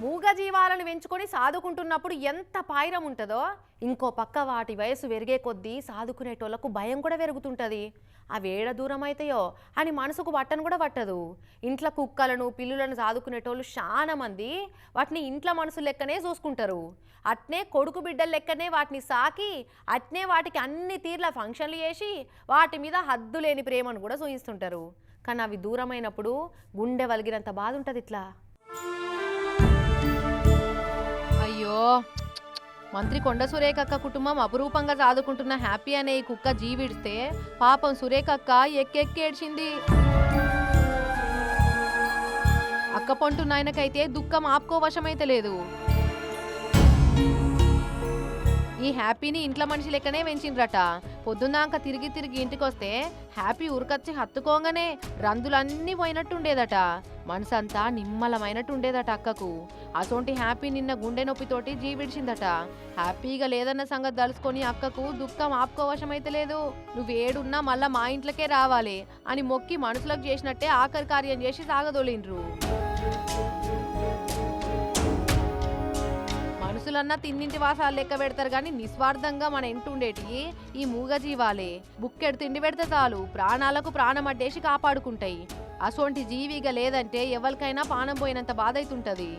మూగజీవాలను పెంచుకొని సాదుకుంటున్నప్పుడు ఎంత పాయిరం ఉంటుందో ఇంకో పక్క వాటి వయసు పెరిగే కొద్దీ సాదుకునేటోళ్లకు భయం కూడా పెరుగుతుంటుంది. అవి ఏడ దూరం అవుతాయో అని మనసుకు పట్టను కూడా పట్టదు. ఇంట్లో కుక్కలను పిల్లులను సాదుకునేటోళ్ళు చాలా మంది వాటిని ఇంట్లో మనసు లెక్కనే చూసుకుంటారు. అట్నే కొడుకు బిడ్డల లెక్కనే వాటిని సాకి అట్నే వాటికి అన్ని తీర్ల ఫంక్షన్లు చేసి వాటి మీద హద్దు లేని ప్రేమను కూడా చూపిస్తుంటారు. కానీ అవి దూరమైనప్పుడు గుండె వలిగినంత బాధ ఉంటుంది. ఇట్లా అయ్యో, మంత్రి కొండ సురేఖక్క కుటుంబం అపురూపంగా సాదుకుంటున్న హ్యాపీ అనే ఈ కుక్క జీవిడిస్తే పాపం సురేఖక్క ఎక్కెక్కేడ్చింది. అక్క పొంటు నాయనకైతే దుఃఖం ఆపుకోవశమైతే లేదు. ఈ హ్యాపీని ఇంట్లో మనిషి లెక్కనే పెంచిండ్రట. పొద్దున్నాక తిరిగి ఇంటికి వస్తే హ్యాపీ ఉరకచ్చి హత్తుకోగానే రందులన్నీ పోయినట్టుండేదట. మనసంతా నిమ్మలమైనట్టుండేదట అక్కకు. అసోంటి హ్యాపీ నిన్న గుండె నొప్పితోటి జీవిడిచిందట. హ్యాపీగా లేదన్న సంగతి తలుసుకొని అక్కకు దుఃఖం ఆపుకోవశమైతే లేదు. నువ్వేడున్నా మళ్ళా మా ఇంట్లోకే రావాలి అని మొక్కి మనసులకు చేసినట్టే ఆఖరి కార్యం చేసి సాగదోలిండ్రు. మనుషులన్నా తిన్నింటి వాసాలు లెక్క పెడతారు కానీ నిస్వార్థంగా మన ఇంటుండేటి ఈ మూగజీవాలే. బుక్కెడు తిండి పెడితే చాలు ప్రాణాలకు ప్రాణం అడ్డేసి కాపాడుకుంటాయి. అసోంటి జీవిగా లేదంటే ఎవరికైనా పానం పోయినంత బాధ అవుతుంటది.